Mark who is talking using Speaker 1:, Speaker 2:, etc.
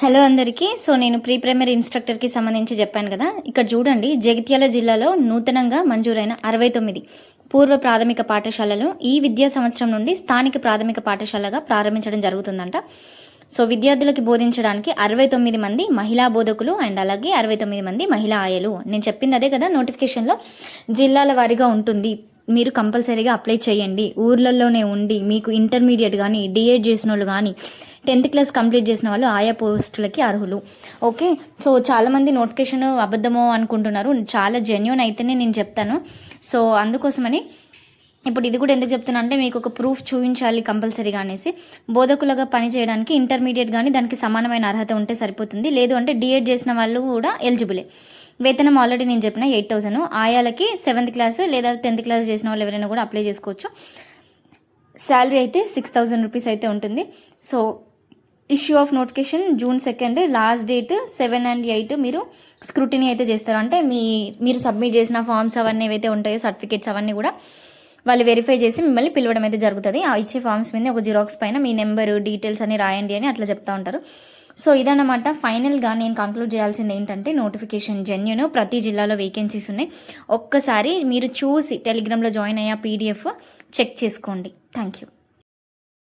Speaker 1: Hello అందరికీ. So నేను pre primary ఇన్స్ట్రక్టర్కి సంబంధించి చెప్పాను కదా. ఇక్కడ చూడండి, జగిత్యాల జిల్లాలో నూతనంగా మంజూరైన 69 పూర్వ ప్రాథమిక పాఠశాలలు ఈ విద్యా సంవత్సరం నుండి స్థానిక ప్రాథమిక పాఠశాలగా ప్రారంభించడం జరుగుతుందంట. సో విద్యార్థులకి బోధించడానికి 69 మంది మహిళా బోధకులు అండ్ అలాగే 69 మంది మహిళా ఆయలు. నేను చెప్పింది అదే కదా, నోటిఫికేషన్లో జిల్లాల వారీగా ఉంటుంది. మీరు కంపల్సరీగా అప్లై చేయండి. ఊర్లలోనే ఉండి మీకు ఇంటర్మీడియట్ కానీ డిఎడ్ చేసిన వాళ్ళు కానీ 10th క్లాస్ కంప్లీట్ చేసిన వాళ్ళు ఆయా పోస్టులకి అర్హులు. ఓకే, సో చాలామంది నోటిఫికేషన్ అబద్ధమో అనుకుంటున్నారు. చాలా జెన్యూన్ అయితేనే నేను చెప్తాను. సో అందుకోసమని ఇప్పుడు ఇది కూడా ఎందుకు చెప్తున్నా అంటే, మీకు ఒక ప్రూఫ్ చూపించాలి కంపల్సరీగా అనేసి. బోధకులుగా పనిచేయడానికి ఇంటర్మీడియట్ కానీ దానికి సమానమైన అర్హత ఉంటే సరిపోతుంది. లేదు అంటే డిఎడ్ చేసిన వాళ్ళు కూడా ఎలిజిబులే. వేతనం ఆల్రెడీ నేను చెప్పిన 8,000. ఆయాలకి 7th క్లాస్ లేదా 10th క్లాస్ చేసిన వాళ్ళు ఎవరైనా కూడా అప్లై చేసుకోవచ్చు. శాలరీ అయితే 6,000 రూపీస్ అయితే ఉంటుంది. So issue of notification June 2, last date 7 and 8 మీరు స్క్రూటినీ అయితే చేస్తారు. అంటే మీరు సబ్మిట్ చేసిన ఫామ్స్ అవన్నీ ఏవైతే ఉంటాయో సర్టిఫికేట్స్ అవన్నీ కూడా వాళ్ళు వెరిఫై చేసి మిమ్మల్ని పిలవడం అయితే జరుగుతుంది. ఆ ఇచ్చే ఫామ్స్ మీద ఒక జిరాక్స్ పైన మీ నెంబరు డీటెయిల్స్ అని రాయండి అని అట్లా చెప్తా ఉంటారు. సో ఇదన్నమాట. ఫైనల్గా నేను కంక్లూడ్ చేయాల్సింది ఏంటంటే, నోటిఫికేషన్ జెన్యూన్, ప్రతి జిల్లాలో వేకెన్సీస్ ఉన్నాయి. ఒక్కసారి మీరు చూసి టెలిగ్రామ్లో జాయిన్ అయ్యే PDF చెక్ చేసుకోండి. Thank you.